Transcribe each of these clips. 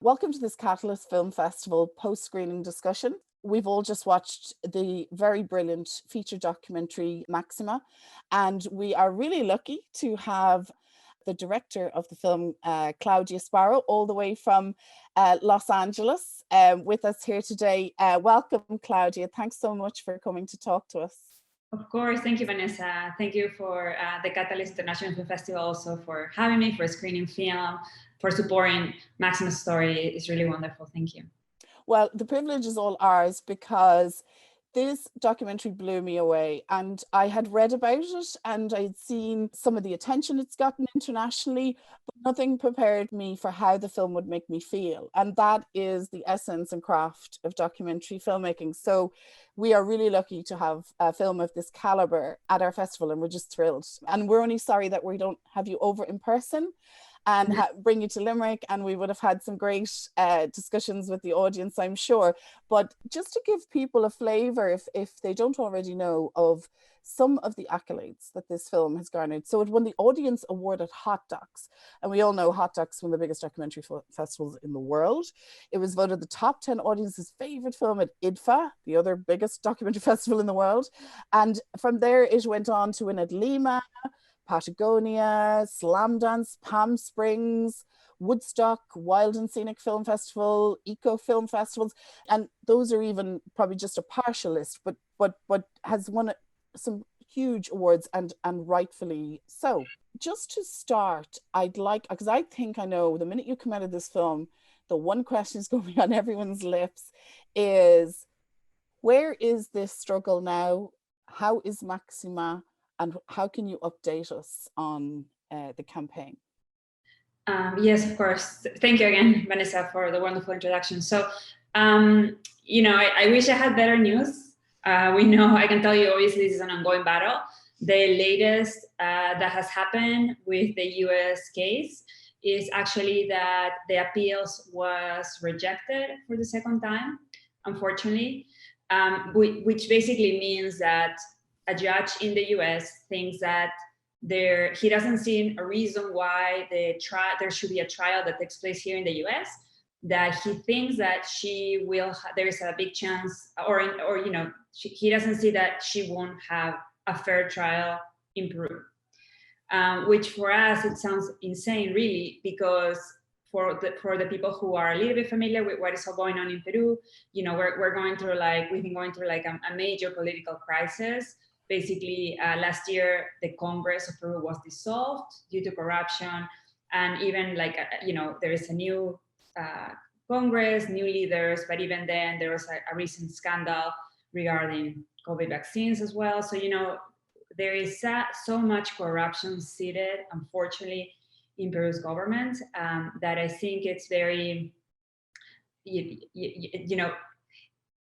Welcome to this Catalyst Film Festival post-screening discussion. We've all just watched the very brilliant feature documentary Maxima, and we are really lucky to have the director of the film, Claudia Sparrow, all the way from Los Angeles with us here today. Welcome, Claudia. Thanks so much for coming to talk to us. Of course. Thank you, Vanessa. Thank you for the Catalyst International Film Festival also for having me, for screening film, for supporting Maxima's story. It's really wonderful. Thank you. Well, the privilege is all ours because this documentary blew me away, and I had read about it and I'd seen some of the attention it's gotten internationally, but nothing prepared me for how the film would make me feel. And that is the essence and craft of documentary filmmaking. So we are really lucky to have a film of this caliber at our festival, and we're just thrilled. And we're only sorry that we don't have you over in person and bring you to Limerick, and we would have had some great discussions with the audience, I'm sure. But just to give people a flavour, if they don't already know, of some of the accolades that this film has garnered. So it won the Audience Award at Hot Docs, and we all know Hot Docs, one of the biggest documentary festivals in the world. It was voted the top 10 audience's favourite film at IDFA, the other biggest documentary festival in the world. And from there, it went on to win at Lima, Patagonia, Slam Dance, Palm Springs, Woodstock, Wild and Scenic Film Festival, Eco Film Festivals, and those are even probably just a partial list, but has won some huge awards, and rightfully so. Just to start, I'd like, because I think I know the minute you come out of this film, the one question is going to be on everyone's lips is, where is this struggle now? How is Maxima? And how can you update us on the campaign? Yes, of course. Thank you again, Vanessa, for the wonderful introduction. So, I wish I had better news. We know, I can tell you, obviously, this is an ongoing battle. The latest that has happened with the US case is actually that the appeals was rejected for the second time, unfortunately, which basically means that a judge in the US thinks that he doesn't see a reason why there should be a trial that takes place here in the US, that he thinks that there is a big chance, he doesn't see that she won't have a fair trial in Peru, which for us, it sounds insane, really, because for the people who are a little bit familiar with what is all going on in Peru, we're going through we've been going through a major political crisis. Basically, last year, the Congress of Peru was dissolved due to corruption. And even there is a new Congress, new leaders, but even then there was a recent scandal regarding COVID vaccines as well. So, there is so much corruption seated, unfortunately, in Peru's government that I think it's very,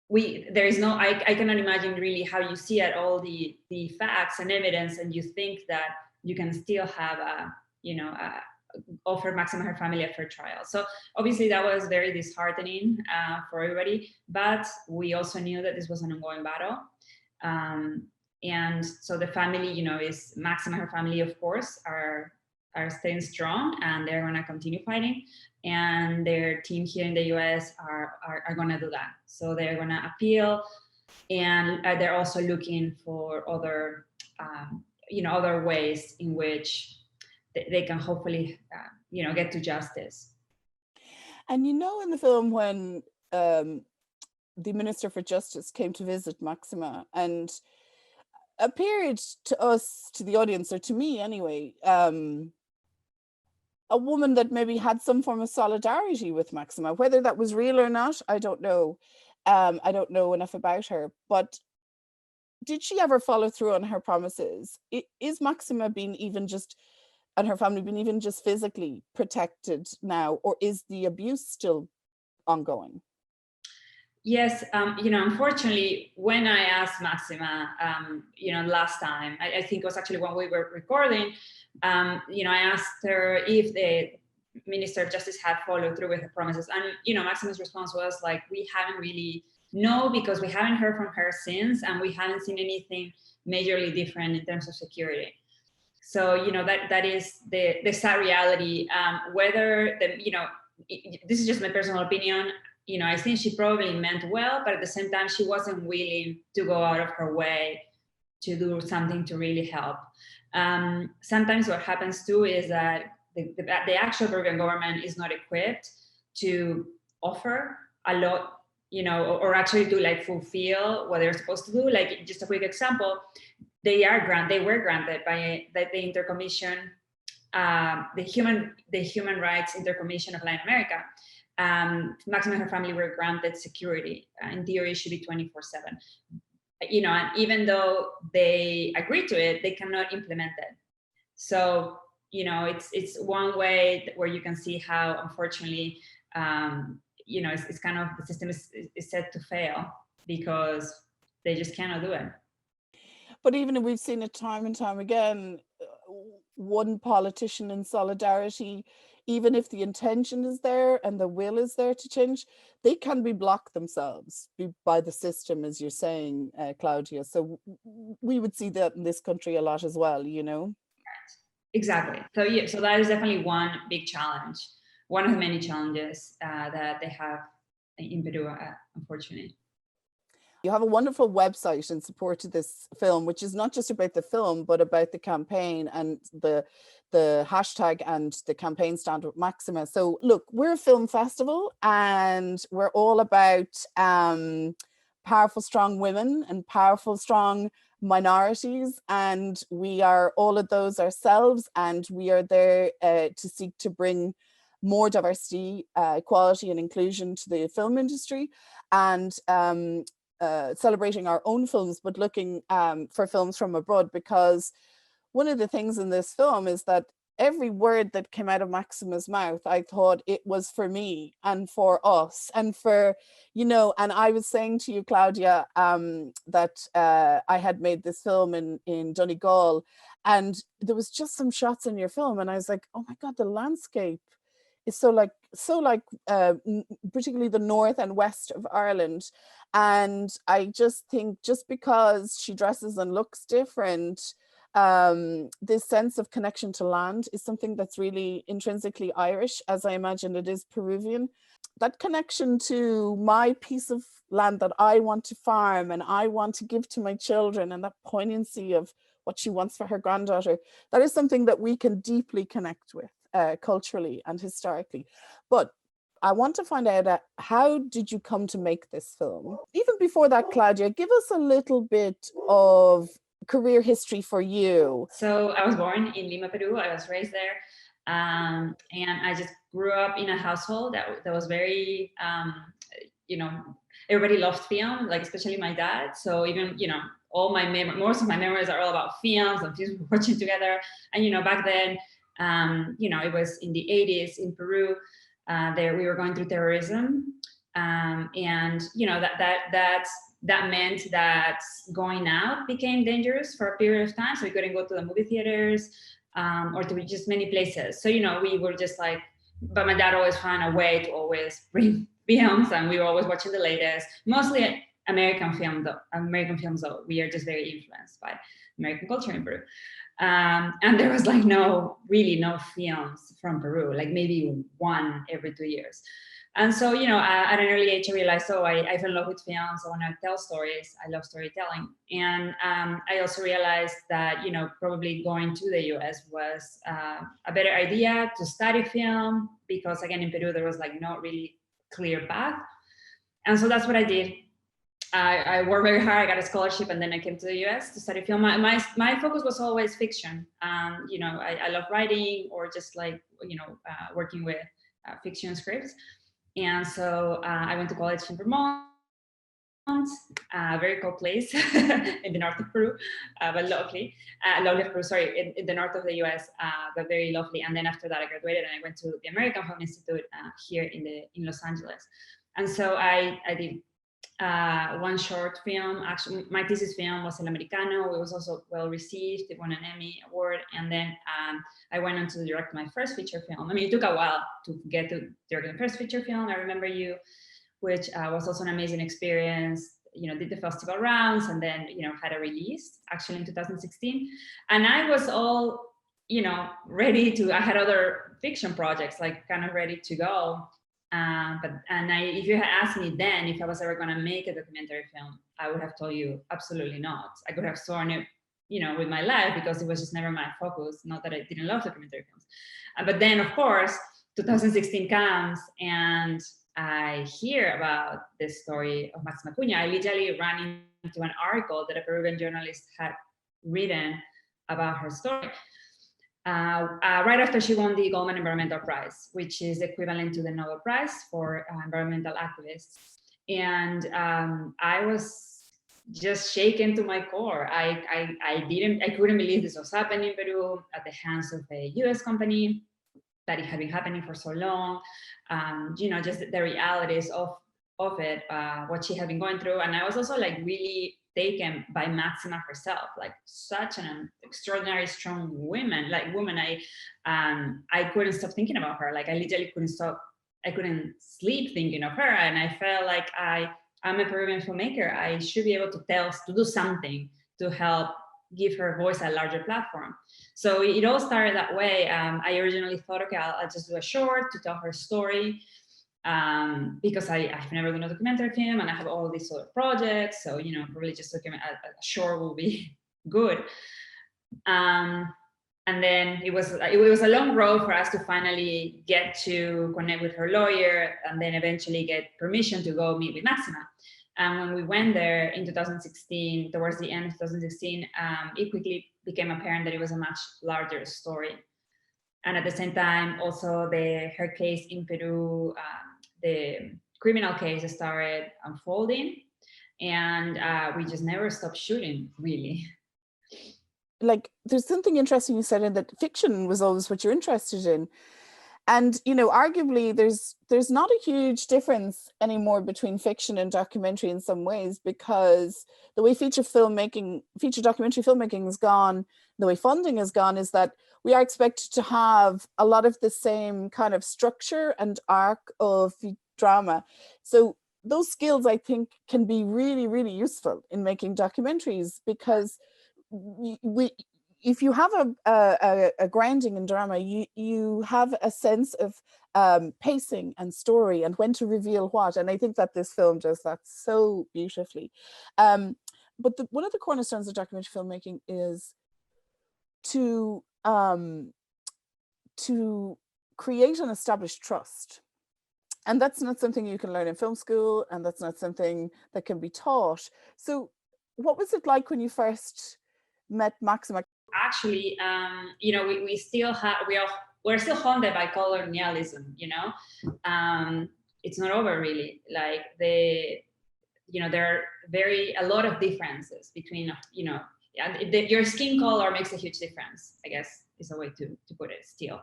I cannot imagine really how you see at all the facts and evidence, and you think that you can still have offer Máxima and her family a fair trial. So obviously that was very disheartening for everybody, but we also knew that this was an ongoing battle. And so the family, is Máxima and her family, of course, are staying strong, and they're gonna continue fighting. And their team here in the US are going to do that. So they're going to appeal, and they're also looking for other, other ways in which they can hopefully, get to justice. And in the film, when the Minister for Justice came to visit Máxima and appeared to us, to the audience, or to me anyway, a woman that maybe had some form of solidarity with Máxima, whether that was real or not, I don't know. I don't know enough about her, but did she ever follow through on her promises? Is Máxima and her family being even just physically protected now, or is the abuse still ongoing? Yes, unfortunately, when I asked Máxima, last time, I think it was actually when we were recording, I asked her if the Minister of Justice had followed through with her promises. And, Máxima's response was we haven't really because we haven't heard from her since, and we haven't seen anything majorly different in terms of security. So, that is the sad reality. Whether this is just my personal opinion, you know, I think she probably meant well, but at the same time, she wasn't willing to go out of her way to do something to really help. Sometimes what happens too is that the actual Peruvian government is not equipped to offer a lot, you know, or actually to like fulfill what they're supposed to do. Like just a quick example, they were granted by the Intercommission, the Human Rights Intercommission of Latin America. Máxima and her family were granted security. In theory, it should be 24/7. You know, and even though they agreed to it, they cannot implement it. So, you know, it's one way where you can see how, unfortunately, you know, it's kind of, the system is set to fail because they just cannot do it. But even if we've seen it time and time again, one politician in solidarity, even if the intention is there and the will is there to change, they can be blocked themselves by the system, as you're saying, Claudia. So we would see that in this country a lot as well, you know? Exactly. So yeah, so that is definitely one big challenge, one of the many challenges that they have in Peru, unfortunately. You have a wonderful website in support of this film, which is not just about the film, but about the campaign and the hashtag and the campaign stand with Máxima. So look, we're a film festival and we're all about powerful, strong women and powerful, strong minorities. And we are all of those ourselves. And we are there to seek to bring more diversity, equality and inclusion to the film industry. And celebrating our own films, but looking for films from abroad, because one of the things in this film is that every word that came out of Máxima's mouth, I thought it was for me and for us and for, you know, and I was saying to you, Claudia, that I had made this film in Donegal, and there was just some shots in your film and I was like, oh my God, the landscape is so like particularly the north and west of Ireland. And I just think just because she dresses and looks different, this sense of connection to land is something that's really intrinsically Irish, as I imagine it is Peruvian. That connection to my piece of land that I want to farm and I want to give to my children, and that poignancy of what she wants for her granddaughter, that is something that we can deeply connect with culturally and historically. But I want to find out how did you come to make this film? Even before that, Claudia, give us a little bit of career history for you. So I was born in Lima, Peru. I was raised there. And I just grew up in a household that was very, you know, everybody loved film, like especially my dad. So even, you know, most of my memories are all about films and films we're watching together. And, you know, back then, you know, it was in the 80s in Peru. There we were going through terrorism, and you know that meant that going out became dangerous for a period of time. So we couldn't go to the movie theaters or to just many places. So you know we were just like, but my dad always found a way to always bring films, and we were always watching the latest, mostly American films. Though we are just very influenced by American culture in Peru. And there was like no films from Peru, like maybe one every 2 years. And so, you know, at an early age, I realized, I fell in love with films. I want to tell stories. I love storytelling. And I also realized that, you know, probably going to the US was a better idea to study film, because again, in Peru, there was like no really clear path. And so that's what I did. I worked very hard. I got a scholarship, and then I came to the US to study film. My focus was always fiction. You know, I love writing, or just like, you know, working with fiction scripts. And so I went to college in Vermont, a very cold place in the north of Peru, but lovely of Peru, sorry, in the north of the US, but very lovely. And then after that, I graduated and I went to the American Film Institute here in Los Angeles. And so I did one short film. Actually, my thesis film was El Americano. It was also well received. It won an Emmy award. And then I went on to direct my first feature film. I mean, it took a while to get to direct the first feature film, I Remember You, which was also an amazing experience. You know, did the festival rounds, and then, you know, had a release actually in 2016. And I was all, you know, ready to, I had other fiction projects, like kind of ready to go. If you had asked me then if I was ever going to make a documentary film, I would have told you absolutely not. I could have sworn it, with my life, because it was just never my focus. Not that I didn't love documentary films, but then of course 2016 comes and I hear about this story of Máxima. I literally ran into an article that a Peruvian journalist had written about her story. Right after she won the Goldman Environmental Prize, which is equivalent to the Nobel Prize for environmental activists. And I was just shaken to my core. I couldn't believe this was happening in Peru at the hands of a US company, that it had been happening for so long. Just the realities of it, what she had been going through. And I was also like really taken by Máxima herself, like such an extraordinary, strong woman. I couldn't stop thinking about her. Like I literally I couldn't sleep thinking of her. And I felt like I'm a Peruvian filmmaker. I should be able to do something to help give her voice a larger platform. So it all started that way. I originally thought, okay, I'll just do a short to tell her story. Because I've never done a documentary film and I have all these other projects. So, probably just a short will be good. And then it was a long road for us to finally get to connect with her lawyer and then eventually get permission to go meet with Máxima. And when we went there in 2016, towards the end of 2016, it quickly became apparent that it was a much larger story. And at the same time, also her case in Peru, the criminal case started unfolding, and we just never stopped shooting, really. Like, there's something interesting you said in that fiction was always what you're interested in. And, arguably there's not a huge difference anymore between fiction and documentary in some ways, because the way feature documentary filmmaking has gone, the way funding has gone, is that we are expected to have a lot of the same kind of structure and arc of drama. So those skills, I think, can be really, really useful in making documentaries, because if you have a grounding in drama, you have a sense of pacing and story and when to reveal what. And I think that this film does that so beautifully. But one of the cornerstones of documentary filmmaking is to create and establish trust. And that's not something you can learn in film school, and that's not something that can be taught. So what was it like when you first met Máxima? Actually, we still we're still haunted by colonialism. It's not over, really. Like there are a lot of differences between your skin color makes a huge difference, I guess, is a way to put it still.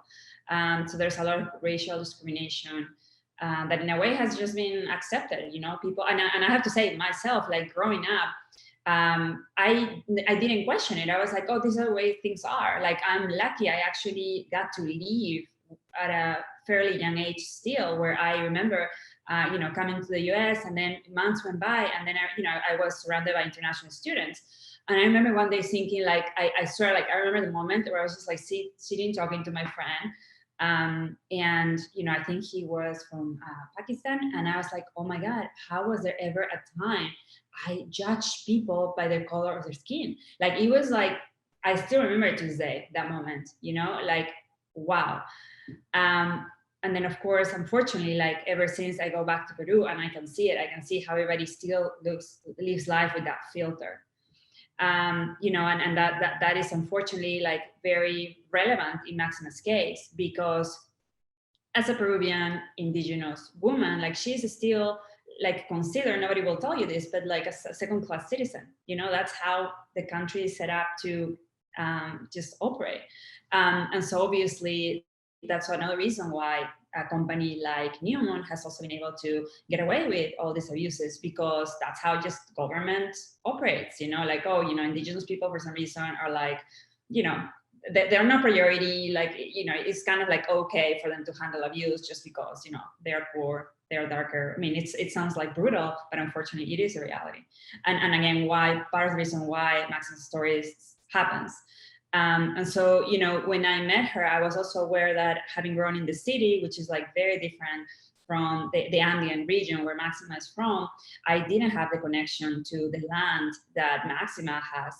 So there's a lot of racial discrimination that in a way has just been accepted, people. And I have to say myself, like growing up, I didn't question it. I was like, oh, this is the way things are. Like, I'm lucky I actually got to leave at a fairly young age still, where I remember, coming to the US, and then months went by, and then I was surrounded by international students. And I remember one day thinking, like, I swear, like, I remember the moment where I was just like sitting talking to my friend. And I think he was from Pakistan, and I was like, oh my God, how was there ever a time I judged people by the color of their skin? Like, it was like, I still remember it to this day, that moment, like, wow. And then, of course, unfortunately, like, ever since I go back to Peru and I can see it, I can see how everybody still lives life with that filter. And that is unfortunately, like, very relevant in Máxima's case, because as a Peruvian indigenous woman, like, she's still, like, considered, nobody will tell you this, but like a second-class citizen. That's how the country is set up to just operate. And so obviously that's another reason why a company like Newmont has also been able to get away with all these abuses, because that's how just government operates, like, oh, indigenous people for some reason are like, they're not priority, like, it's kind of like okay for them to handle abuse just because, they're poor, they're darker. I mean, it sounds like brutal, but unfortunately it is a reality. And again, part of the reason why Maxima's story happens. And so, you know, when I met her, I was also aware that having grown in the city, which is like very different from the Andean region where Maxima is from, I didn't have the connection to the land that Maxima has,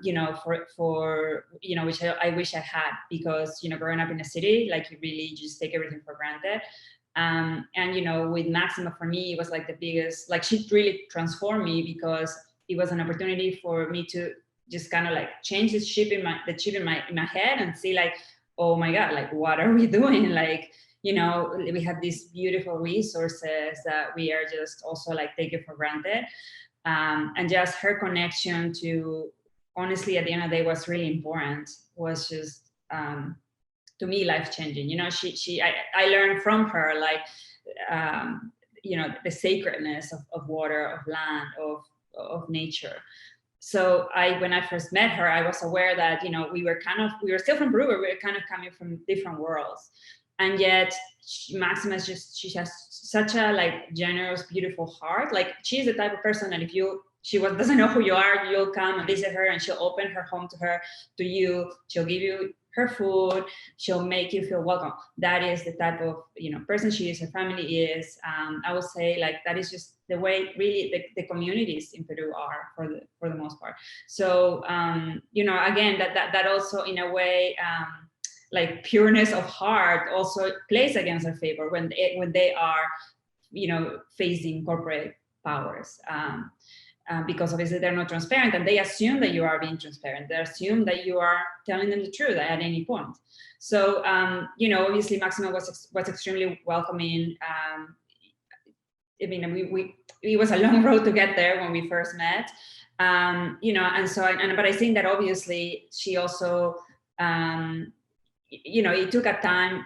you know, for you know, which I wish I had, because, you know, growing up in a city, like you really just take everything for granted. And, you know, with Maxima, for me, it was like the biggest, like she really transformed me, because it was an opportunity for me to just kind of like change the chip in my head and see like, oh my God, like what are we doing? Like, you know, we have these beautiful resources that we are just also like taking for granted. And just her connection to, honestly, at the end of the day, was really important, was just, to me, life-changing. You know, I learned from her, like, you know, the sacredness of water, of land, of nature. So when I first met her, I was aware that, you know, we were still from Peru, but we were kind of coming from different worlds. And yet Maxima is she has such a like generous, beautiful heart. Like, she's the type of person that if doesn't know who you are, you'll come and visit her, and she'll open her home to you. She'll give you her food. She'll make you feel welcome. That is the type of, you know, person she is. Her family is. I would say, like, that is just the way really the communities in Peru are for the most part. So you know, again, that also in a way, like pureness of heart also plays against their favor when they are, you know, facing corporate powers. Because obviously they're not transparent, and they assume that you are being transparent. They assume that you are telling them the truth at any point. So, you know, obviously Maxima was extremely welcoming. I mean, it was a long road to get there when we first met. You know, and so, but I think that obviously she also, you know, it took I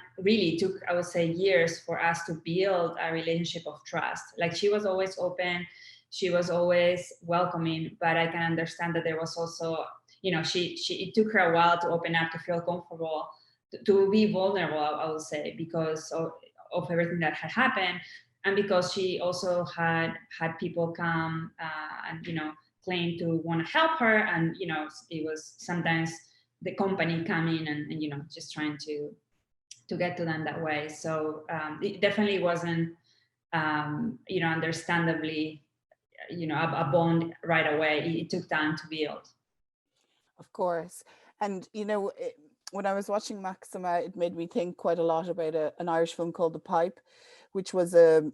would say, years for us to build a relationship of trust. Like, she was always open, she was always welcoming, but I can understand that there was also, you know, it took her a while to open up, to feel comfortable, to be vulnerable, I would say, because of everything that had happened. And because she also had people come and, you know, claim to want to help her. And, you know, it was sometimes the company coming and you know, just trying to get to them that way. So it definitely wasn't, you know, understandably, you know, a bond right away. It took time to build. Of course. And, you know, when I was watching Maxima, it made me think quite a lot about an Irish film called The Pipe, which was a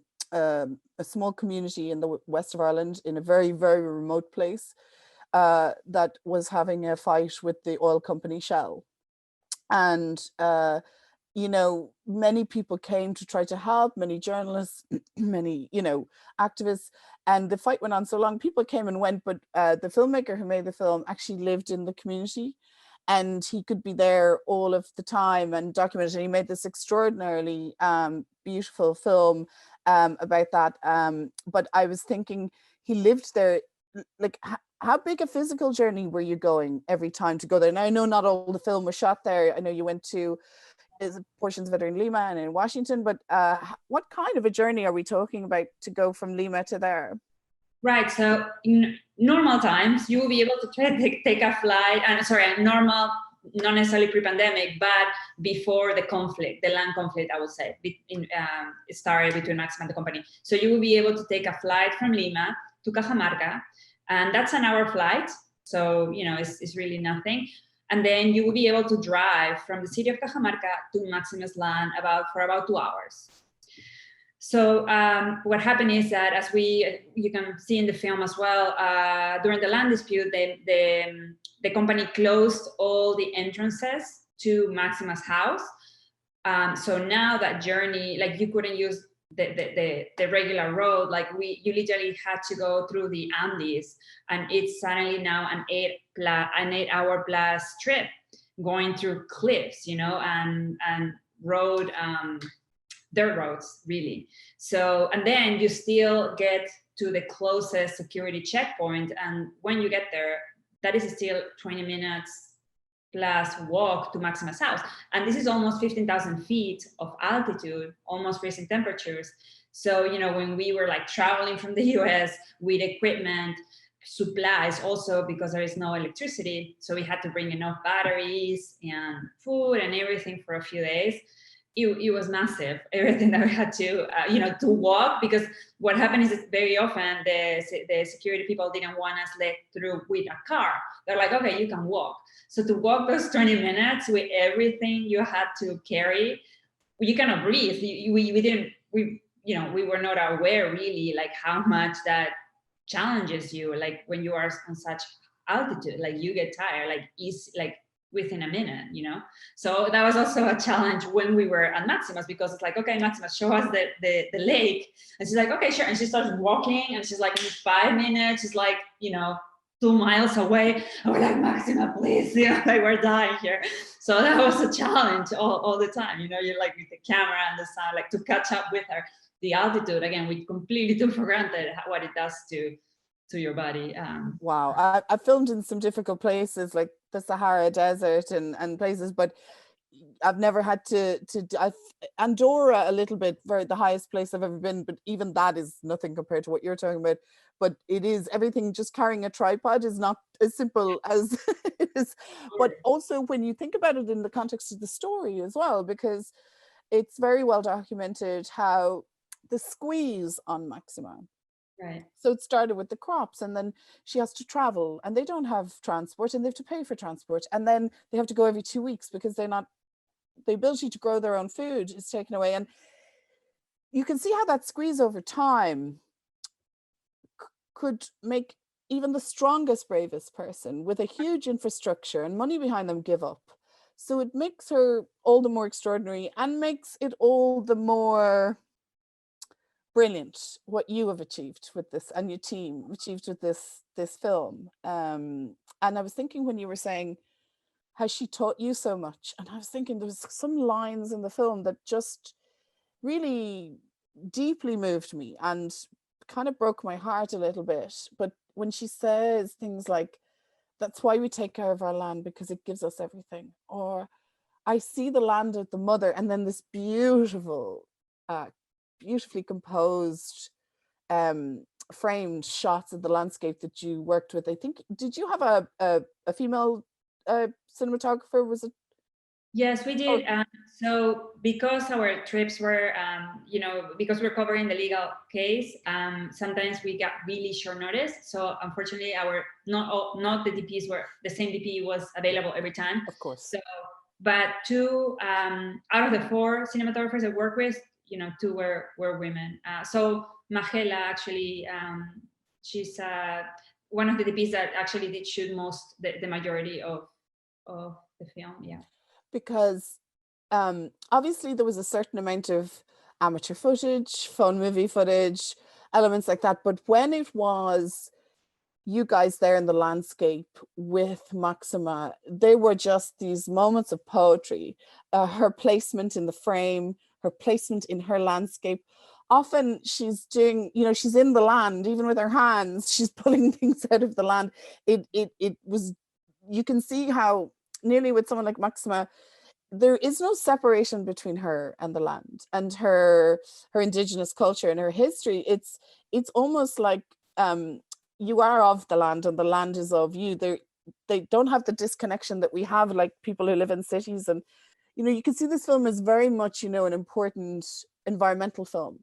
small community in the west of Ireland, in a very, very remote place, that was having a fight with the oil company Shell. And, you know, many people came to try to help, many journalists, many, you know, activists, and the fight went on so long, people came and went, but the filmmaker who made the film actually lived in the community, and he could be there all of the time and document it. And he made this extraordinarily beautiful film about that. But I was thinking, he lived there, like, how big a physical journey were you going every time to go there? Now, I know not all the film was shot there. I know you went to portions of it are in Lima and in Washington, but what kind of a journey are we talking about to go from Lima to there? Right. So in normal times, you will be able to take a flight, normal, not necessarily pre-pandemic, but before the conflict, the land conflict, I would say, it started between Máxima and the company. So you will be able to take a flight from Lima to Cajamarca, and that's an hour flight. So, you know, it's really nothing. And then you will be able to drive from the city of Cajamarca to Máxima's land for about 2 hours. So what happened is that, as you can see in the film as well, during the land dispute, the company closed all the entrances to Máxima's house. So now that journey, like, you couldn't use the regular road. Like, you literally had to go through the Andes, and it's suddenly now an 8-hour plus trip, going through cliffs, you know, and road. Dirt roads, really. So, and then you still get to the closest security checkpoint, and when you get there, that is still 20 minutes plus walk to Máxima's house. And this is almost 15,000 feet of altitude, almost freezing temperatures. So, you know, when we were like traveling from the US with equipment, supplies also, because there is no electricity. So we had to bring enough batteries and food and everything for a few days. It was massive, everything that we had to, to walk, because what happened is that very often the security people didn't want us let through with a car. They're like, okay, you can walk. So to walk those 20 minutes with everything you had to carry, you cannot breathe. We were not aware really like how much that challenges you, like when you are on such altitude, like you get tired, like within a minute, So that was also a challenge when we were at Maxima's, because it's like, okay, Maxima, show us the lake. And she's like, okay, sure. And she starts walking, and she's like, in 5 minutes, she's like, 2 miles away. And we're like, Maxima, please, like we're dying here. So that was a challenge all the time. You're like with the camera and the sound, like to catch up with her. The altitude, again, we completely took for granted what it does to your body. Wow, I filmed in some difficult places like the Sahara Desert and places, but I've never had to Andorra a little bit, for the highest place I've ever been, but even that is nothing compared to what you're talking about. But it is, everything, just carrying a tripod is not as simple as it is. But also when you think about it in the context of the story as well, because it's very well documented how the squeeze on Maxima. Right. So it started with the crops, and then she has to travel, and they don't have transport, and they have to pay for transport, and then they have to go every 2 weeks because the ability to grow their own food is taken away. And you can see how that squeeze over time could make even the strongest, bravest person with a huge infrastructure and money behind them give up. So it makes her all the more extraordinary, and makes it all the more brilliant what you have achieved with this, and your team achieved with this film. And I was thinking when you were saying how she taught you so much, and I was thinking there was some lines in the film that just really deeply moved me and kind of broke my heart a little bit. But when she says things like, that's why we take care of our land, because it gives us everything, or I see the land as the mother, and then this beautifully composed framed shots of the landscape that you worked with. I think, did you have a female cinematographer? Was it? Yes, we did. So because our trips were, because we're covering the legal case, sometimes we got really short notice. So unfortunately, not the DPs were the same DP was available every time. Of course. So, but 2 out of the 4 cinematographers I work with, 2 were women. So Magela, actually, she's one of the DPs that actually did shoot the majority of the film. Yeah. Because obviously there was a certain amount of amateur footage, phone movie footage, elements like that. But when it was you guys there in the landscape with Maxima, they were just these moments of poetry. Her placement in the frame, her placement in her landscape. Often she's doing, she's in the land, even with her hands, she's pulling things out of the land. It was, you can see how nearly with someone like Maxima, there is no separation between her and the land and her indigenous culture and her history. It's almost like you are of the land and the land is of you. They don't have the disconnection that we have, like people who live in cities. And you can see this film is very much an important environmental film,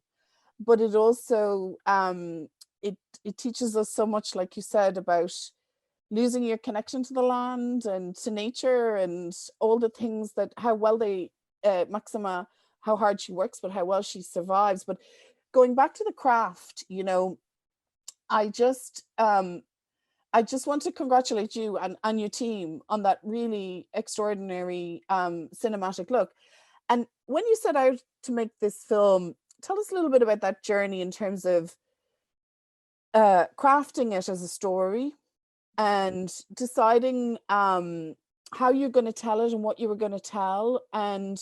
but it also it teaches us so much, like you said, about losing your connection to the land and to nature and all the things that, how well they, Maxima, how hard she works, but how well she survives. But going back to the craft, I just want to congratulate you and your team on that really extraordinary cinematic look. And when you set out to make this film, tell us a little bit about that journey in terms of crafting it as a story, and deciding how you're going to tell it and what you were going to tell. And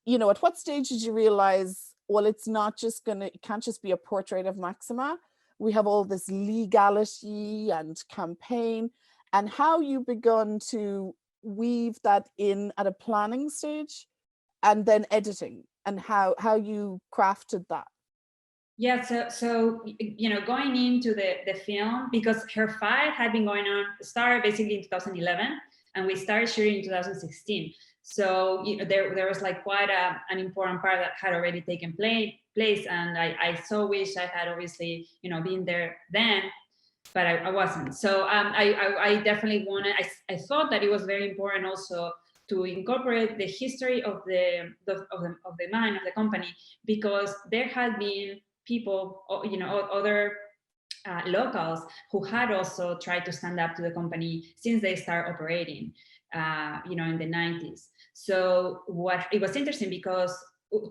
at what stage did you realize, well, it can't just be a portrait of Maxima, we have all this legality and campaign, and how you begun to weave that in at a planning stage and then editing, and how you crafted that? Yeah, so going into the film, because her fight had been going on, started basically in 2011, and we started shooting in 2016. So there was like quite an important part that had already taken place, and I so wish I had obviously been there then, but I wasn't. So I definitely wanted. I thought that it was very important also to incorporate the history of the mine, of the company, because there had been people, other locals who had also tried to stand up to the company since they started operating, in the 90s. So what it was interesting because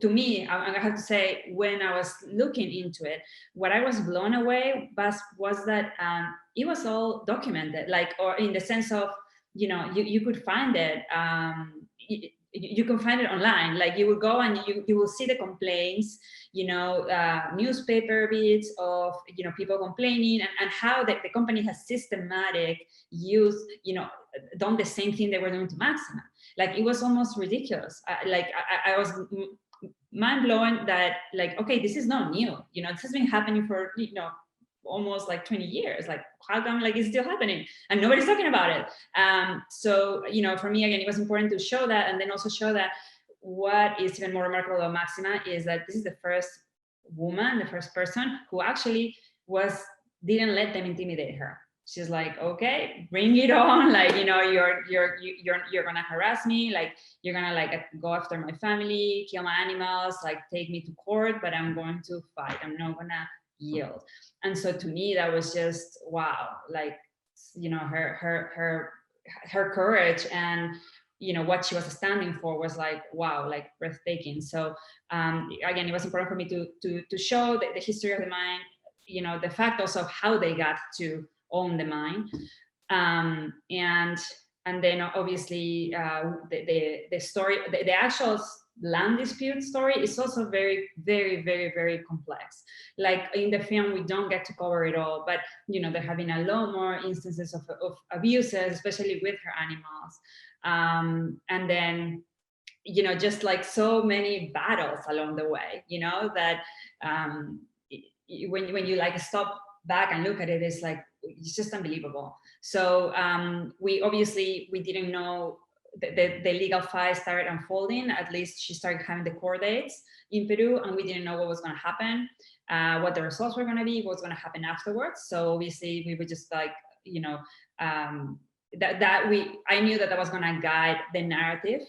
to me, I have to say, when I was looking into it, what I was blown away was that it was all documented, like, or in the sense of, you could find it. You can find it online. Like you will go and you will see the complaints, newspaper bits of people complaining, and how the company has systematic used, done the same thing they were doing to Maxima. Like it was almost ridiculous. I was mind blowing that, like, okay, this is not new. This has been happening for almost like 20 years. Like, how come like it's still happening and nobody's talking about it? So for me, again, it was important to show that, and then also show that what is even more remarkable about Maxima is that this is the first woman, the first person who actually didn't let them intimidate her. She's like, okay, bring it on. Like, you're gonna harass me. Like, you're gonna like go after my family, kill my animals, like take me to court, but I'm going to fight. I'm not gonna yield. And so to me, that was just wow. Like, her courage and what she was standing for was like wow, like breathtaking. So again, it was important for me to show the history of the mine, the fact also of how they got to own the mine, and then obviously the story, the actual land dispute story is also very, very, very, very complex. Like in the film, we don't get to cover it all, but there have been a lot more instances of abuses, especially with her animals, and then just like so many battles along the way, that when you like stop back and look at it, it's just unbelievable. So we didn't know the legal fight started unfolding. At least she started having the court dates in Peru, and we didn't know what was going to happen, what the results were going to be, what's going to happen afterwards. So obviously we were just like, I knew that was going to guide the narrative,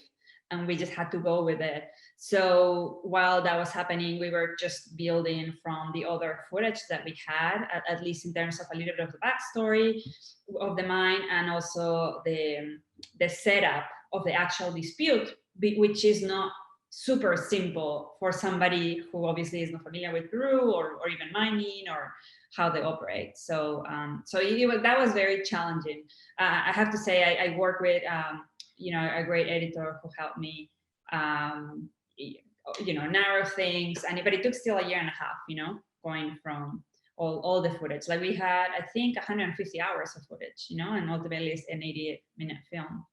and we just had to go with it. So while that was happening, we were just building from the other footage that we had, at least in terms of a little bit of the backstory of the mine, and also the setup of the actual dispute, which is not super simple for somebody who obviously is not familiar with Peru or even mining or how they operate. So that was very challenging. I have to say, I work with a great editor who helped me narrow things, but it took still a year and a half, going from all the footage. Like we had, I think, 150 hours of footage, and ultimately it's an 88-minute film.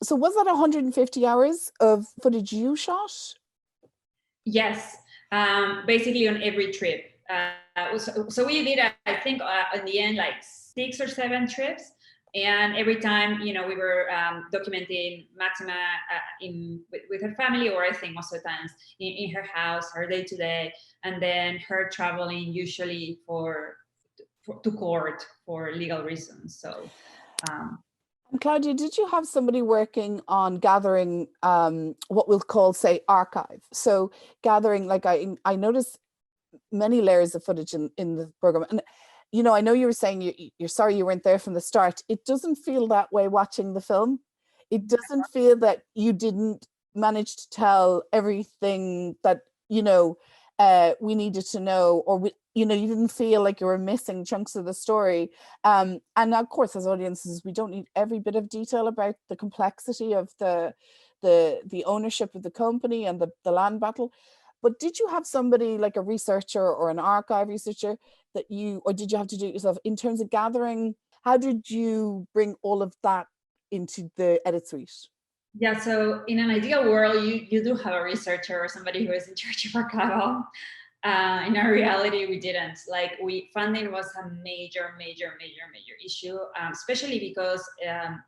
So was that 150 hours of footage you shot? Yes, basically on every trip. So we did, I think, in the end, like 6 or 7 trips. And every time, we were documenting Máxima with her family, or I think most of the times in her house, her day to day, and then her traveling usually to court for legal reasons. So. And Claudia, did you have somebody working on gathering what we'll call, say, archive? So gathering, like I noticed many layers of footage in the program. And I know you were saying you're sorry you weren't there from the start. It doesn't feel that way watching the film. It doesn't feel that you didn't manage to tell everything that, we needed to know, or you didn't feel like you were missing chunks of the story. And of course, as audiences, we don't need every bit of detail about the complexity of the ownership of the company and the land battle. But did you have somebody like a researcher or an archive researcher or did you have to do it yourself in terms of gathering? How did you bring all of that into the edit suite? Yeah, so in an ideal world, you do have a researcher or somebody who is in charge of archival. In our reality, we didn't. Like, funding was a major issue, especially because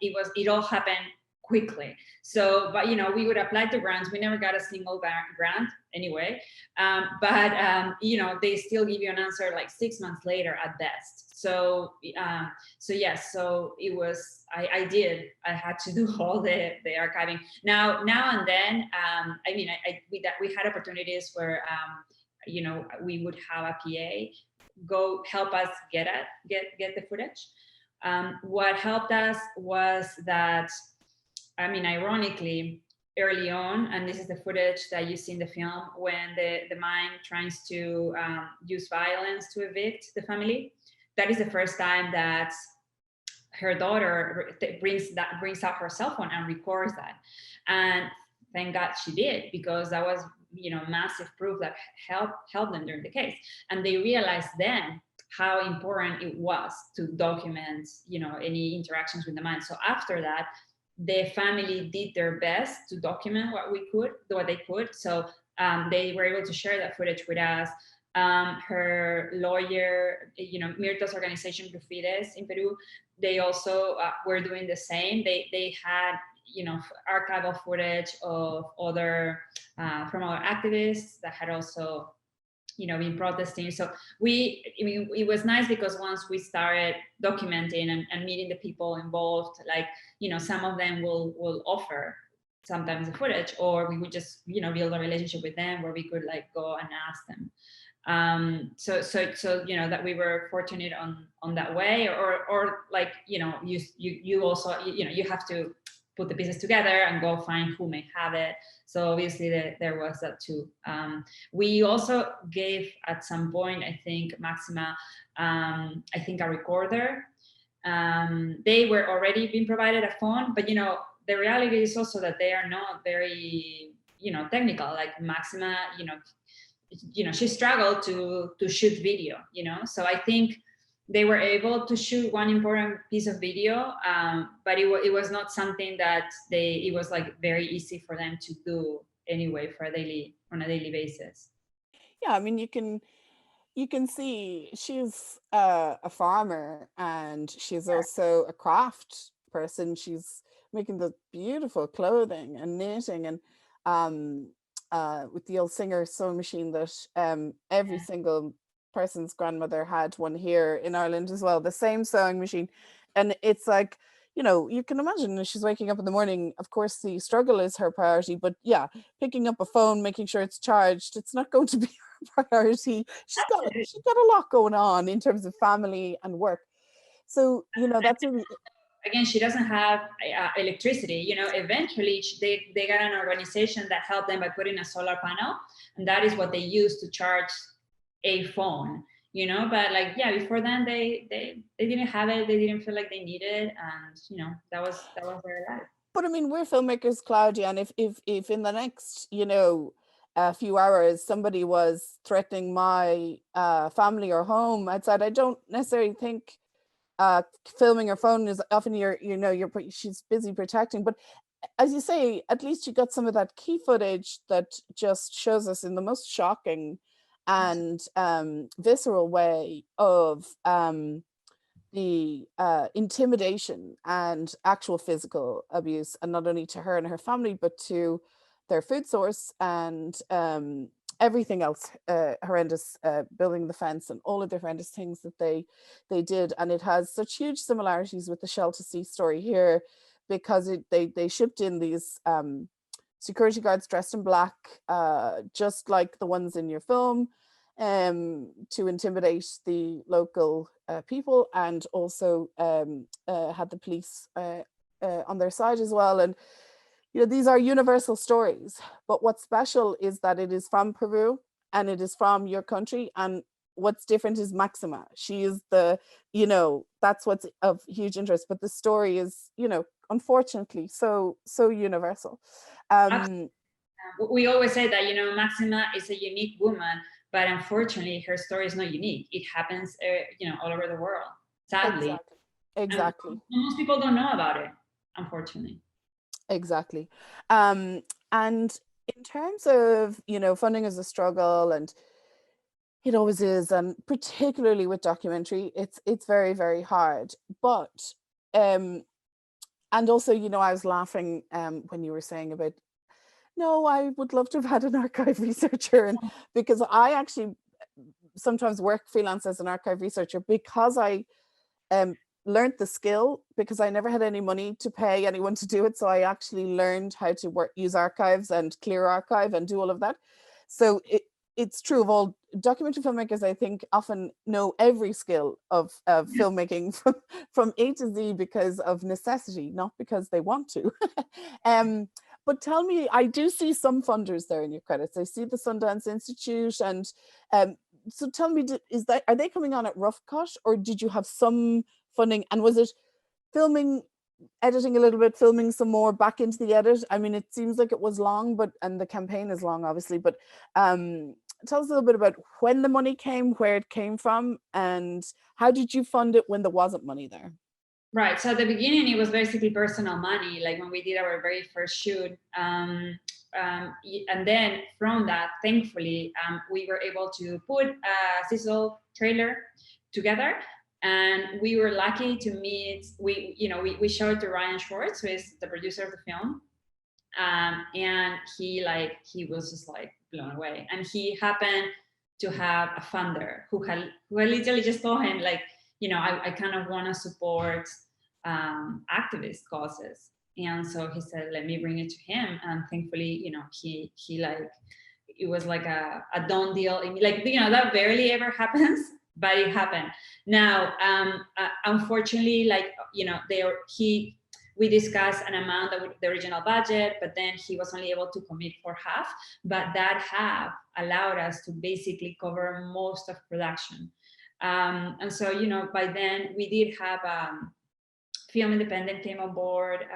it all happened quickly. So, but we would apply to grants. We never got a single grant anyway. But they still give you an answer like 6 months later at best. So yes, so it was. I had to do all the archiving. Now and then. We had opportunities where we would have a PA go help us get the footage. What helped us was that, ironically, early on, and this is the footage that you see in the film, when the mine tries to use violence to evict the family. That is the first time that her daughter brings out her cell phone and records that. And thank God she did, because that was massive proof that helped them during the case. And they realized then how important it was to document any interactions with the mine. So after that, the family did their best to document what they could. So they were able to share that footage with us. Her lawyer, Mirta's organization, Fides in Peru, they also were doing the same. They had archival footage of other from our activists that had also been protesting. So it was nice, because once we started documenting and meeting the people involved, like some of them will offer sometimes the footage, or we would just build a relationship with them where we could like go and ask them. So that we were fortunate on that way, or like you also you have to put the pieces together and go find who may have it. So obviously there was that too. We also gave at some point, I think, Máxima, I think a recorder. They were already being provided a phone, but the reality is also that they are not very technical. Like Máxima, she struggled to shoot video, so I think they were able to shoot one important piece of video, but it was not something that it was like very easy for them to do anyway on a daily basis. Yeah, I mean, you can see she's a farmer, and she's also a craft person. She's making the beautiful clothing and knitting, and with the old Singer sewing machine that every single person's grandmother had one here in Ireland as well, the same sewing machine. And it's like, you can imagine she's waking up in the morning, of course the struggle is her priority, but yeah, picking up a phone, making sure it's charged, it's not going to be her priority. She's got a lot going on in terms of family and work. So, that's really... Again, she doesn't have electricity. Eventually they got an organization that helped them by putting a solar panel, and that is what they use to charge a phone. But like, yeah, before then they didn't have it. They didn't feel like they needed it, and that was their life. But I mean, we're filmmakers, Claudia, and if in the next a few hours somebody was threatening my family or home outside, I don't necessarily think filming her phone is often she's busy protecting. But as you say, at least you got some of that key footage that just shows us in the most shocking and visceral way of the intimidation and actual physical abuse, and not only to her and her family, but to their food source and everything else horrendous, building the fence and all of the horrendous things that they did. And it has such huge similarities with the Shell to Sea story here, because they shipped in these security guards dressed in black, just like the ones in your film, to intimidate the local people, and also had the police on their side as well. And these are universal stories, but what's special is that it is from Peru and it is from your country. And what's different is Máxima. She is that's what's of huge interest, but the story is, unfortunately, so universal. We always say that, Máxima is a unique woman, but unfortunately her story is not unique. It happens, all over the world, sadly. Exactly. Most people don't know about it, unfortunately. Exactly. And in terms of, funding as a struggle, and It always is, and particularly with documentary, it's very, very hard. But and also, you know, I was laughing when you were saying about, no, I would love to have had an archive researcher, and because I actually sometimes work freelance as an archive researcher because I um learned the skill, because I never had any money to pay anyone to do it. So I actually learned how to use archives and clear archive and do all of that. So it's true of all documentary filmmakers. I think often know every skill of filmmaking from A to Z because of necessity, not because they want to. um, but tell me, I do see some funders there in your credits. I see the Sundance Institute, and so tell me, are they coming on at rough cut, or did you have some funding? And was it filming, editing a little bit, filming some more, back into the edit? I mean, it seems like it was long, but and the campaign is long, obviously. But tell us a little bit about when the money came, where it came from, and how did you fund it when there wasn't money there? Right. So at the beginning, it was basically personal money, like when we did our very first shoot. And then from that, thankfully, we were able to put a sizzle trailer together. And we were lucky to meet, we showed to Ryan Schwartz, who is the producer of the film. And he was just like blown away. And he happened to have a funder who had literally just told him, like, I kind of want to support activist causes. And so he said, let me bring it to him. And thankfully, he like, it was like a done deal. Like, that barely ever happens, but it happened. Now, unfortunately, like, we discussed an amount that would the original budget, but then he was only able to commit for half. But that half allowed us to basically cover most of production. And so, by then we did have Film Independent came on board,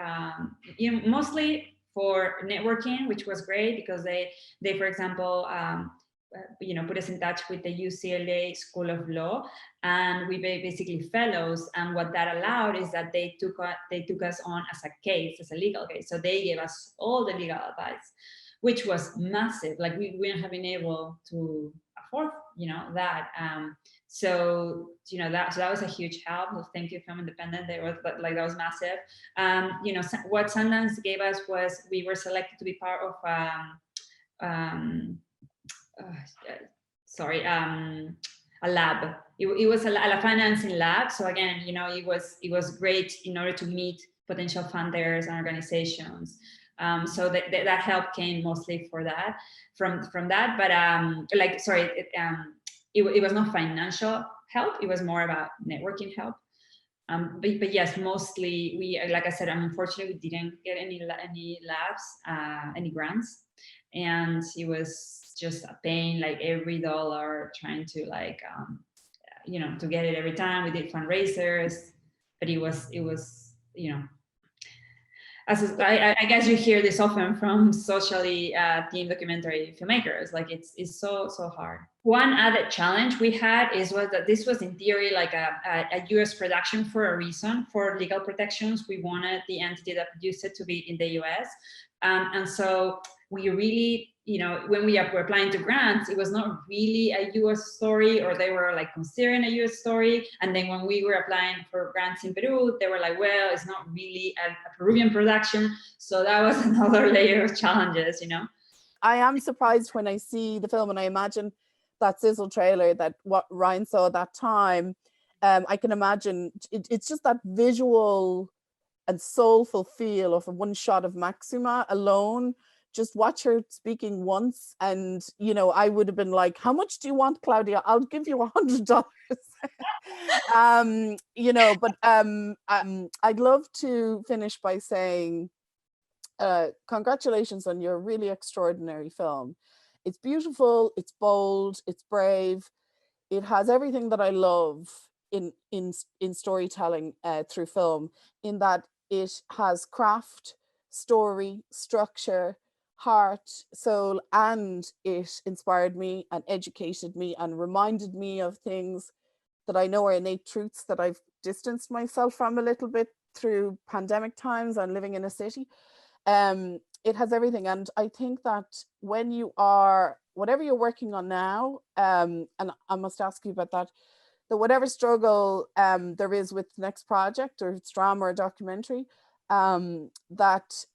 mostly for networking, which was great because they for example, put us in touch with the UCLA School of Law, and we basically fellows. And what that allowed is that they took us on as a legal case. So they gave us all the legal advice, which was massive. Like we wouldn't have been able to afford, that. So that was a huge help. So thank you, Film Independent. That was massive. What Sundance gave us was we were selected to be part of a lab. It was a financing lab. So again, it was great in order to meet potential funders and organizations. So that help came mostly from that. But it was not financial help. It was more about networking help. But yes, mostly we, like I said, unfortunately we didn't get any labs, any grants, and it was just a pain. Like every dollar trying to to get it every time. We did fundraisers, but it was I guess you hear this often from socially themed documentary filmmakers. Like it's so hard. One added challenge we had was that this was in theory like a US production for a reason. For legal protections, we wanted the entity that produced it to be in the US. And so we really, when we were applying to grants, it was not really a US story, or they were like considering a US story. And then when we were applying for grants in Peru, they were like, well, it's not really a Peruvian production. So that was another layer of challenges, I am surprised when I see the film, and I imagine that sizzle trailer, that what Ryan saw at that time. I can imagine it's just that visual and soulful feel of one shot of Máxima alone. Just watch her speaking once, and I would have been like, how much do you want, Claudia? I'll give you $100. But I'd love to finish by saying congratulations on your really extraordinary film. It's beautiful, it's bold, it's brave. It has everything that I love in storytelling through film, in that it has craft, story, structure, heart, soul, and it inspired me and educated me and reminded me of things that I know are innate truths that I've distanced myself from a little bit through pandemic times and living in a city. It has everything. And I think that when you are whatever you're working on now, and I must ask you about that, that whatever struggle there is with the next project, or it's drama or documentary, that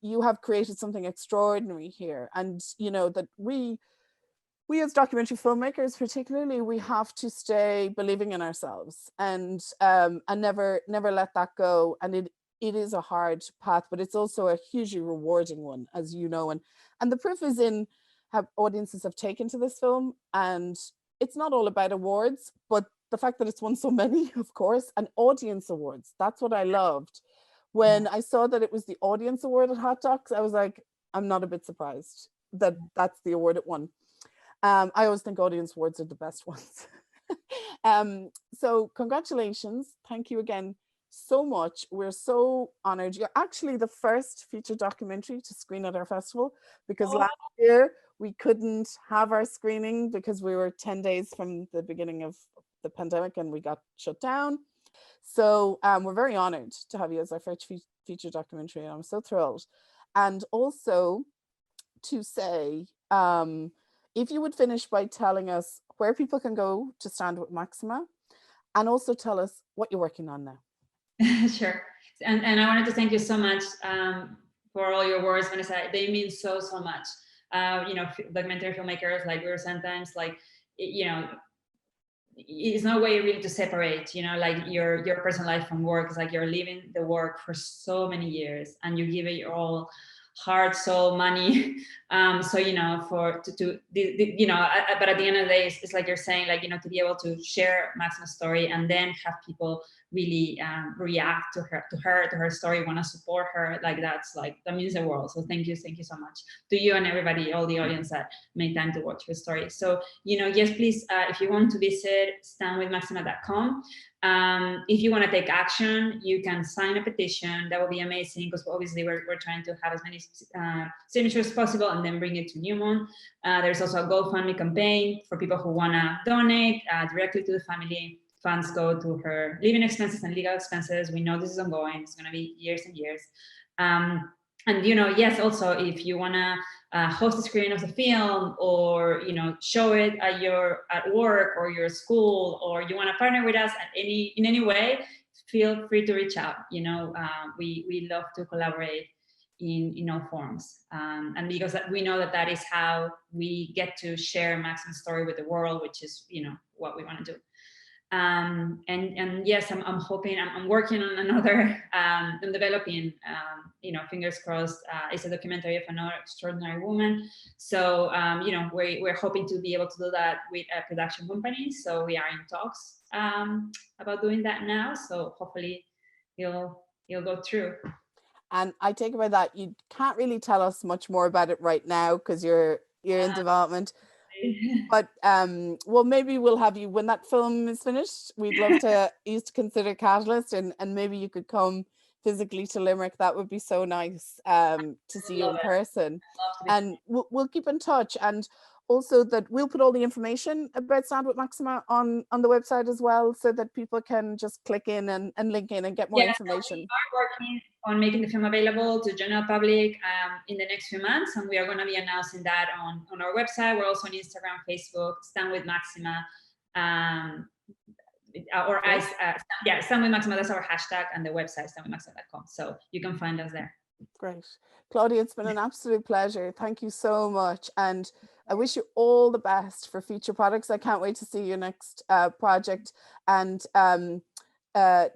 you have created something extraordinary here. And, you know, that we as documentary filmmakers, particularly, we have to stay believing in ourselves, and never let that go. And it is a hard path, but it's also a hugely rewarding one, as you know. And the proof is in how audiences have taken to this film. And it's not all about awards, but the fact that it's won so many, of course, and audience awards. That's what I loved. When I saw that it was the audience award at Hot Docs, I was like, I'm not a bit surprised that that's the award it won. I always think audience awards are the best ones. So congratulations. Thank you again so much. We're so honored. You're actually the first feature documentary to screen at our festival, because last year we couldn't have our screening because we were 10 days from the beginning of the pandemic and we got shut down. So we're very honored to have you as our first feature documentary, and I'm so thrilled. And also to say, if you would finish by telling us where people can go to stand with Máxima, and also tell us what you're working on now. Sure. And I wanted to thank you so much for all your words, Vanessa. They mean so much. You know, documentary filmmakers, like we were sometimes like, you know, it's no way really to separate, you know, like your personal life from work. It's like you're living the work for so many years and you give it your all heart, soul, money. So, you know, you know, but at the end of the day, it's like you're saying, like, you know, to be able to share Maxima's story and then have people really react to her story, want to support her, like that means the world. So thank you so much to you and everybody, all the audience that made time to watch your story. So, you know, yes, please, if you want to visit standwithmaxima.com. If you want to take action, you can sign a petition. That would be amazing, because obviously we're trying to have as many signatures as possible and then bring it to Newmont. There's also a GoFundMe campaign for people who want to donate directly to the family. Funds go to her living expenses and legal expenses. We know this is ongoing. It's going to be years and years. And, you know, yes, also, if you want to host a screening of the film, or, you know, show it at work or your school, or you want to partner with us in any way, feel free to reach out. You know, we love to collaborate in all forms. And because we know that is how we get to share Maxima's story with the world, which is, you know, what we want to do. And yes, I'm hoping, I'm working on another, I'm developing, you know, fingers crossed, it's a documentary of another extraordinary woman. So, you know, we're hoping to be able to do that with a production company. So we are in talks about doing that now. So hopefully you'll go through. And I take it by that you can't really tell us much more about it right now because you're in development. But well, maybe we'll have you when that film is finished. We'd love to consider Catalyst, and maybe you could come physically to Limerick. That would be so nice to see you in person. And we'll keep in touch. And also that we'll put all the information about Stand with Máxima on the website as well, so that people can just click in and link in and get more information. We are working on making the film available to general public in the next few months, and we are going to be announcing that on our website. We're also on Instagram, Facebook, Stand with Máxima, Stand with Máxima. That's our hashtag, and the website standwithmaxima.com. So you can find us there. Great, Claudia, it's been an absolute pleasure. Thank you so much, and I wish you all the best for future products. I can't wait to see your next project, and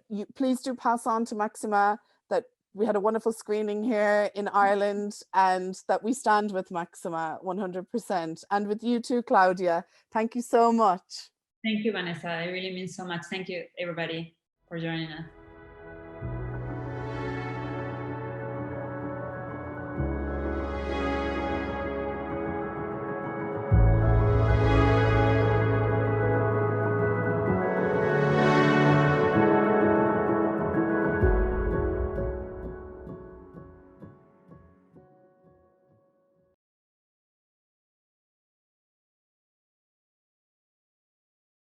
you please do pass on to Máxima that we had a wonderful screening here in Ireland, and that we stand with Máxima 100%. And with you too, Claudia. Thank you so much. Thank you, Vanessa. It really means so much. Thank you, everybody, for joining us.